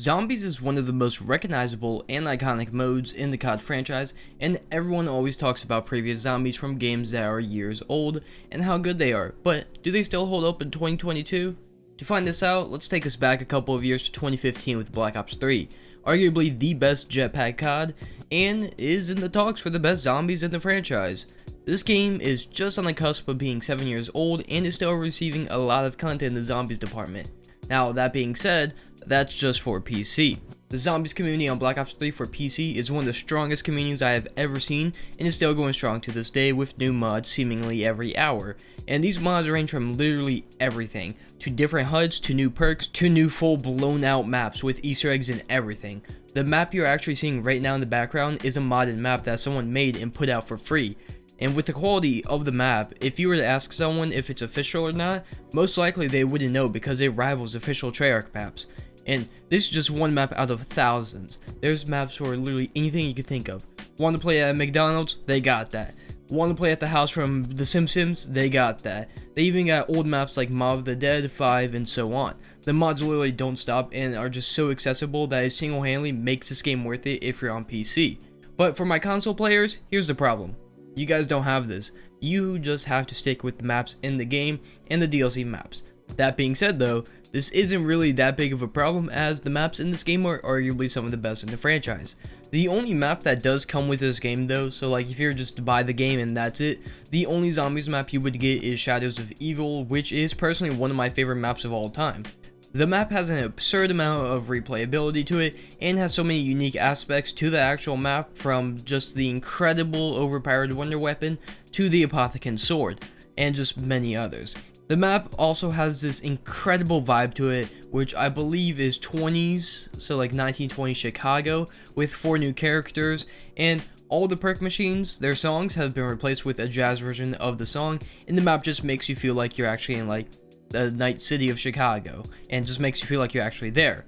Zombies is one of the most recognizable and iconic modes in the COD franchise, and everyone always talks about previous zombies from games that are years old and how good they are, but do they still hold up in 2022? To find this out, let's take us back a couple of years to 2015 with Black Ops 3, arguably the best jetpack COD, and is in the talks for the best zombies in the franchise. This game is just on the cusp of being 7 years old and is still receiving a lot of content in the zombies department. Now, that being said, that's just for PC. The zombies community on Black Ops 3 for PC is one of the strongest communities I have ever seen and is still going strong to this day with new mods seemingly every hour. And these mods range from literally everything, to different HUDs, to new perks, to new full blown out maps with Easter eggs and everything. The map you're actually seeing right now in the background is a modded map that someone made and put out for free. And with the quality of the map, if you were to ask someone if it's official or not, most likely they wouldn't know because it rivals official Treyarch maps. And this is just one map out of thousands. There's maps for literally anything you could think of. Want to play at McDonald's? They got that. Want to play at the house from The Simpsons? They got that. They even got old maps like Mob of the Dead, 5, and so on. The mods literally don't stop and are just so accessible that it single-handedly makes this game worth it if you're on PC. But for my console players, here's the problem. You guys don't have this. You just have to stick with the maps in the game and the DLC maps. That being said though, this isn't really that big of a problem as the maps in this game are arguably some of the best in the franchise. The only map that does come with this game though, so like if you're just to buy the game and that's it, the only zombies map you would get is Shadows of Evil, which is personally one of my favorite maps of all time. The map has an absurd amount of replayability to it and has so many unique aspects to the actual map, from just the incredible overpowered wonder weapon to the Apothecon sword and just many others. The map also has this incredible vibe to it, which I believe is 20s, so like 1920 Chicago, with 4 new characters, and all the perk machines, their songs have been replaced with a jazz version of the song, and the map just makes you feel like you're actually in like the night city of Chicago, and just makes you feel like you're actually there.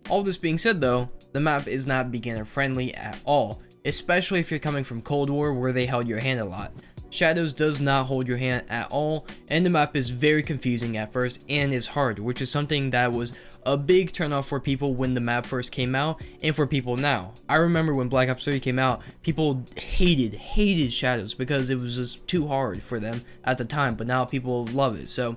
All this being said though, the map is not beginner friendly at all, especially if you're coming from Cold War where they held your hand a lot. Shadows does not hold your hand at all, and the map is very confusing at first and is hard, which is something that was a big turnoff for people when the map first came out and for people now. I remember when Black Ops 3 came out, people hated Shadows because it was just too hard for them at the time, but now people love it. So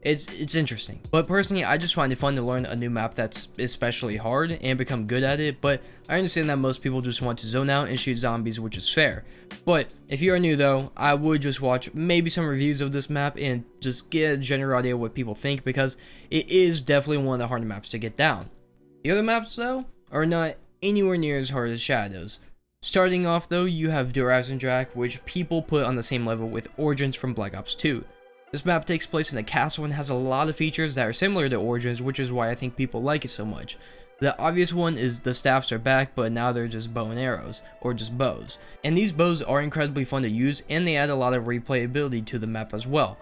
it's interesting. But personally, I just find it fun to learn a new map that's especially hard and become good at it, but I understand that most people just want to zone out and shoot zombies, which is fair. But if you are new though, I would just watch maybe some reviews of this map and just get a general idea of what people think, because it is definitely one of the harder maps to get down. The other maps though are not anywhere near as hard as Shadows. Starting off though, you have Durazendrak, which people put on the same level with Origins from Black Ops 2. This map takes place in a castle and has a lot of features that are similar to Origins, which is why I think people like it so much. The obvious one is the staffs are back, but now they're just bow and arrows, or just bows. And these bows are incredibly fun to use, and they add a lot of replayability to the map as well.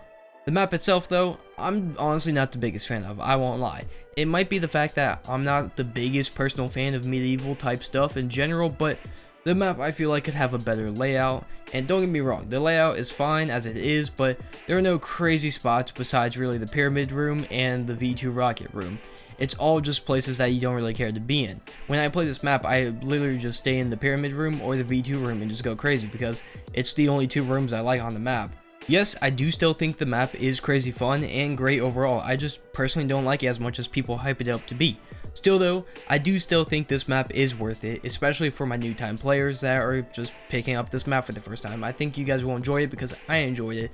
The map itself though, I'm honestly not the biggest fan of, I won't lie. It might be the fact that I'm not the biggest personal fan of medieval type stuff in general, but the map I feel like could have a better layout, and don't get me wrong, the layout is fine as it is, but there are no crazy spots besides really the pyramid room and the V2 rocket room. It's all just places that you don't really care to be in. When I play this map, I literally just stay in the pyramid room or the V2 room and just go crazy because it's the only 2 rooms I like on the map. Yes, I do still think the map is crazy fun and great overall, I just personally don't like it as much as people hype it up to be. Still though, I do still think this map is worth it, especially for my new time players that are just picking up this map for the first time. I think you guys will enjoy it because I enjoyed it.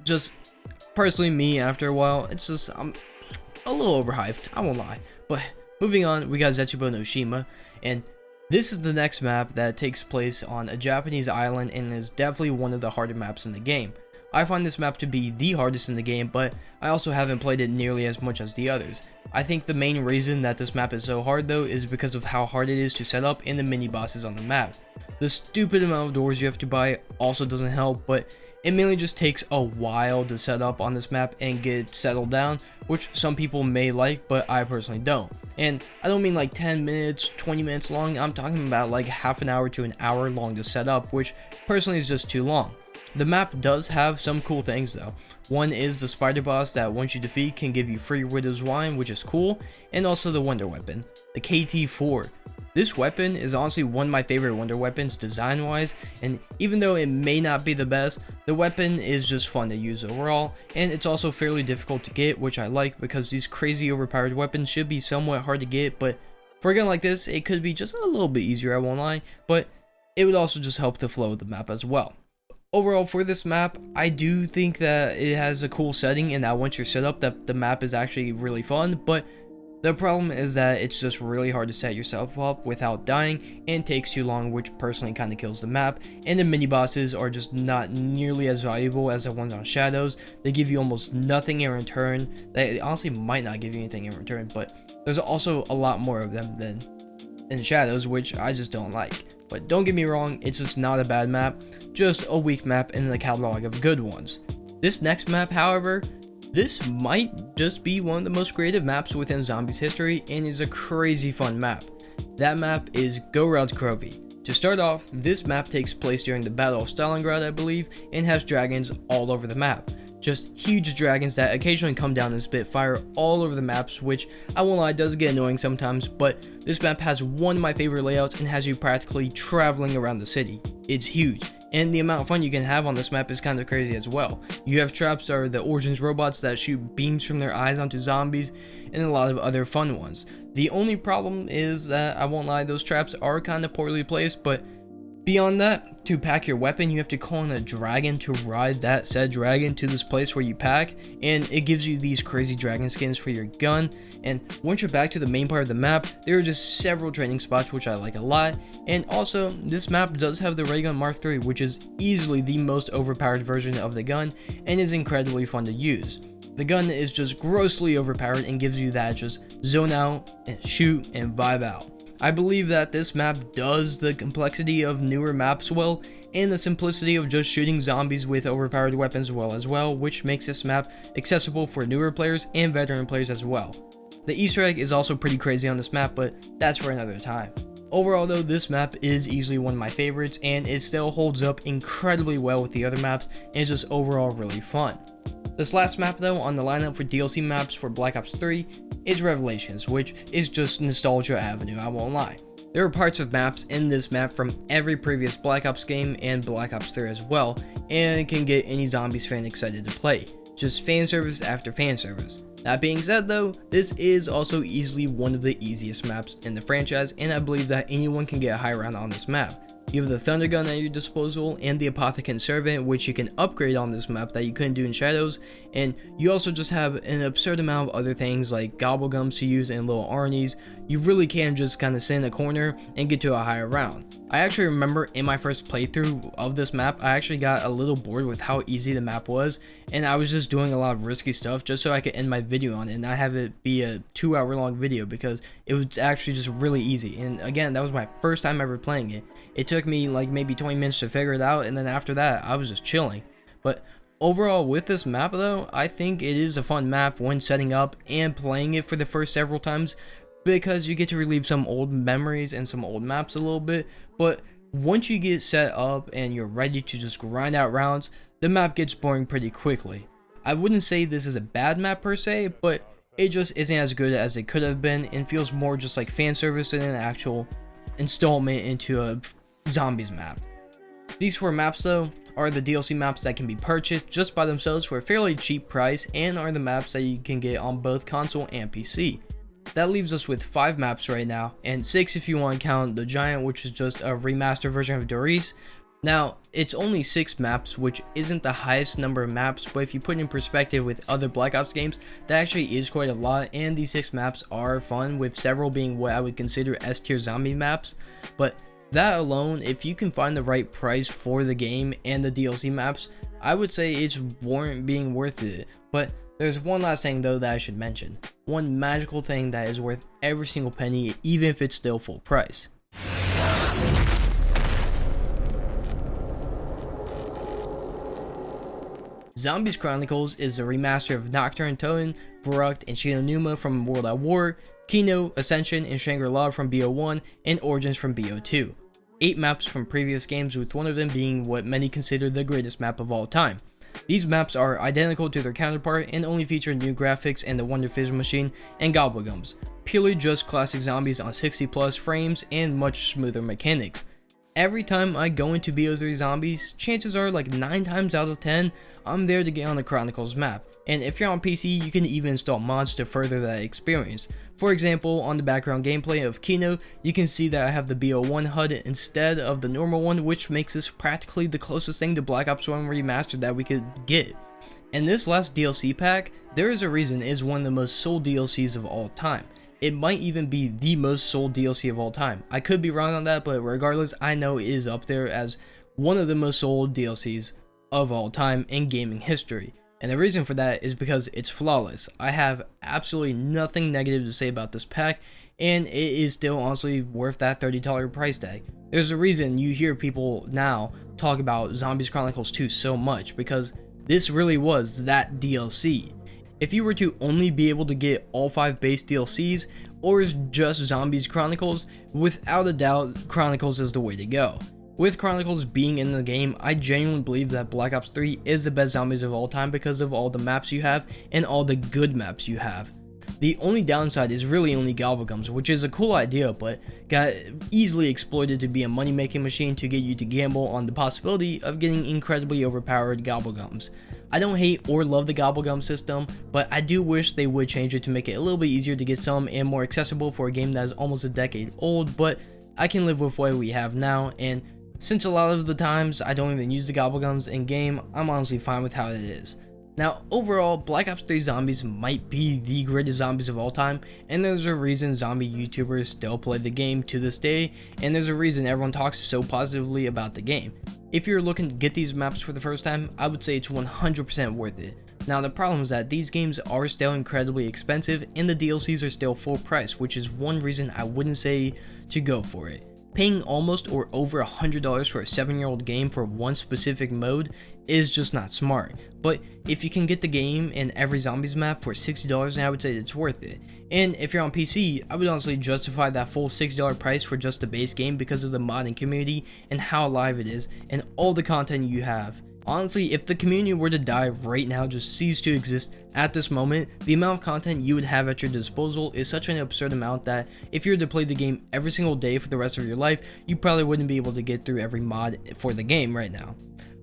Just personally me, after a while, it's just, I'm a little overhyped, I won't lie. But moving on, we got Zetsubo no Shima, and this is the next map that takes place on a Japanese island and is definitely one of the harder maps in the game. I find this map to be the hardest in the game, but I also haven't played it nearly as much as the others. I think the main reason that this map is so hard though is because of how hard it is to set up and the mini bosses on the map. The stupid amount of doors you have to buy also doesn't help, but it mainly just takes a while to set up on this map and get settled down, which some people may like, but I personally don't. And I don't mean like 10 minutes, 20 minutes long, I'm talking about like half an hour to an hour long to set up, which personally is just too long. The map does have some cool things though. One is the spider boss that once you defeat can give you free widow's wine, which is cool, and also the wonder weapon, the KT-4. This weapon is honestly one of my favorite wonder weapons design wise, and even though it may not be the best, the weapon is just fun to use overall, and it's also fairly difficult to get, which I like because these crazy overpowered weapons should be somewhat hard to get, but for a gun like this, it could be just a little bit easier, I won't lie, but it would also just help the flow of the map as well. Overall, for this map, I do think that it has a cool setting, and that once you're set up, that the map is actually really fun, but the problem is that it's just really hard to set yourself up without dying, and takes too long, which personally kind of kills the map, and the mini bosses are just not nearly as valuable as the ones on Shadows. They give you almost nothing in return. They honestly might not give you anything in return, but there's also a lot more of them than in Shadows, which I just don't like. But don't get me wrong, it's just not a bad map, just a weak map in the catalog of good ones. This next map, however, this might just be one of the most creative maps within Zombies history, and is a crazy fun map. That map is Go Round Prague. To start off, this map takes place during the Battle of Stalingrad, I believe, and has dragons all over the map. Just huge dragons that occasionally come down and spit fire all over the maps, which I won't lie, does get annoying sometimes, but this map has one of my favorite layouts and has you practically traveling around the city. It's huge, and the amount of fun you can have on this map is kind of crazy as well. You have traps that are the Origins robots that shoot beams from their eyes onto zombies, and a lot of other fun ones. The only problem is that, I won't lie, those traps are kind of poorly placed, but beyond that, to pack your weapon, you have to call in a dragon to ride that said dragon to this place where you pack, and it gives you these crazy dragon skins for your gun. And once you're back to the main part of the map, there are just several training spots, which I like a lot. And also, this map does have the Ray Gun Mark III, which is easily the most overpowered version of the gun, and is incredibly fun to use. The gun is just grossly overpowered and gives you that just zone out and shoot and vibe out. I believe that this map does the complexity of newer maps well, and the simplicity of just shooting zombies with overpowered weapons well, which makes this map accessible for newer players and veteran players as well. The Easter egg is also pretty crazy on this map, but that's for another time. Overall though, this map is easily one of my favorites, and it still holds up incredibly well with the other maps, and is just overall really fun. This last map though on the lineup for DLC maps for Black Ops 3 is Revelations, which is just Nostalgia Avenue, I won't lie. There are parts of maps in this map from every previous Black Ops game and Black Ops 3 as well, and it can get any Zombies fan excited to play. Just fan service after fan service. That being said though, this is also easily one of the easiest maps in the franchise, and I believe that anyone can get a high round on this map. You have the Thunder Gun at your disposal and the Apothecant Servant, which you can upgrade on this map that you couldn't do in Shadows, and you also just have an absurd amount of other things like Gobblegums to use and little Arnies. You really can just kind of sit in a corner and get to a higher round. I actually remember in my first playthrough of this map, I actually got a little bored with how easy the map was, and I was just doing a lot of risky stuff just so I could end my video on it and not have it be a 2-hour long video, because it was actually just really easy. And again, that was my first time ever playing it. It took me like maybe 20 minutes to figure it out, and then after that I was just chilling. But overall with this map though, I think it is a fun map when setting up and playing it for the first several times, because you get to relive some old memories and some old maps a little bit. But once you get set up and you're ready to just grind out rounds, the map gets boring pretty quickly. I wouldn't say this is a bad map per se, but it just isn't as good as it could have been, and feels more just like fan service than an actual installment into a Zombies map. These 4 maps though are the DLC maps that can be purchased just by themselves for a fairly cheap price, and are the maps that you can get on both console and PC. That leaves us with 5 maps right now, and 6 if you want to count the Giant, which is just a remastered version of Doris. Now, it's only 6 maps, which isn't the highest number of maps, but if you put it in perspective with other Black Ops games, that actually is quite a lot, and these 6 maps are fun, with several being what I would consider S-tier zombie maps. But that alone, if you can find the right price for the game and the DLC maps, I would say it's warrant being worth it. But there's one last thing though that I should mention. One magical thing that is worth every single penny, even if it's still full price. Zombies Chronicles is a remaster of Nocturne, Toten, Verrückt, and Shinonuma from World at War, Kino, Ascension, and Shangri-La from BO1, and Origins from BO2. 8 maps from previous games, with one of them being what many consider the greatest map of all time. These maps are identical to their counterpart and only feature new graphics and the Wonder Fizz machine and Gobblegums, purely just classic zombies on 60 plus frames and much smoother mechanics. Every time I go into BO3 Zombies, chances are like 9 times out of 10, I'm there to get on the Chronicles map, and if you're on PC, you can even install mods to further that experience. For example, on the background gameplay of Kino, you can see that I have the BO1 HUD instead of the normal one, which makes this practically the closest thing to Black Ops 1 Remastered that we could get. And this last DLC pack, there is a reason, is one of the most sold DLCs of all time. It might even be the most sold DLC of all time. I could be wrong on that, but regardless, I know it is up there as one of the most sold DLCs of all time in gaming history. And the reason for that is because it's flawless. I have absolutely nothing negative to say about this pack, and it is still honestly worth that $30 price tag. There's a reason you hear people now talk about Zombies Chronicles 2 so much, because this really was that DLC. If you were to only be able to get all 5 base DLCs, or just Zombies Chronicles, without a doubt, Chronicles is the way to go. With Chronicles being in the game, I genuinely believe that Black Ops 3 is the best zombies of all time because of all the maps you have and all the good maps you have. The only downside is really only Gobblegums, which is a cool idea, but got easily exploited to be a money-making machine to get you to gamble on the possibility of getting incredibly overpowered Gobblegums. I don't hate or love the Gobblegum system, but I do wish they would change it to make it a little bit easier to get some and more accessible for a game that is almost a decade old, but I can live with what we have now, and since a lot of the times I don't even use the Gobblegums in game, I'm honestly fine with how it is. Now, overall, Black Ops 3 Zombies might be the greatest zombies of all time, and there's a reason zombie YouTubers still play the game to this day, and there's a reason everyone talks so positively about the game. If you're looking to get these maps for the first time, I would say it's 100% worth it. Now, the problem is that these games are still incredibly expensive, and the DLCs are still full price, which is one reason I wouldn't say to go for it. Paying almost or over $100 for a 7-year-old game for one specific mode is just not smart. But if you can get the game and every zombies map for $60, then I would say it's worth it. And if you're on PC, I would honestly justify that full $60 price for just the base game because of the modding community and how alive it is and all the content you have. Honestly, if the community were to die right now, just cease to exist at this moment, the amount of content you would have at your disposal is such an absurd amount that if you were to play the game every single day for the rest of your life, you probably wouldn't be able to get through every mod for the game right now.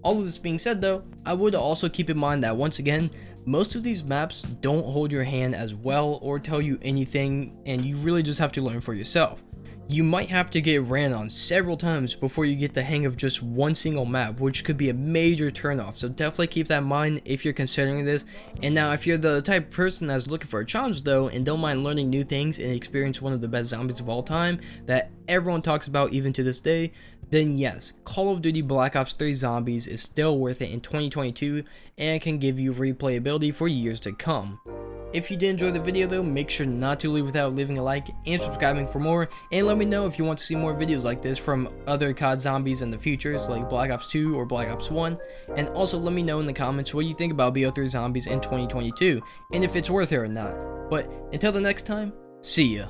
All of this being said though, I would also keep in mind that once again, most of these maps don't hold your hand as well or tell you anything, and you really just have to learn for yourself. You might have to get ran on several times before you get the hang of just one single map, which could be a major turnoff, so definitely keep that in mind if you're considering this. And now if you're the type of person that's looking for a challenge though, and don't mind learning new things and experience one of the best zombies of all time that everyone talks about even to this day, then yes, Call of Duty Black Ops 3 Zombies is still worth it in 2022 and can give you replayability for years to come. If you did enjoy the video though, make sure not to leave without leaving a like and subscribing for more, and let me know if you want to see more videos like this from other COD zombies in the futures like Black Ops 2 or Black Ops 1, and also let me know in the comments what you think about BO3 Zombies in 2022 and if it's worth it or not. But until the next time, see ya.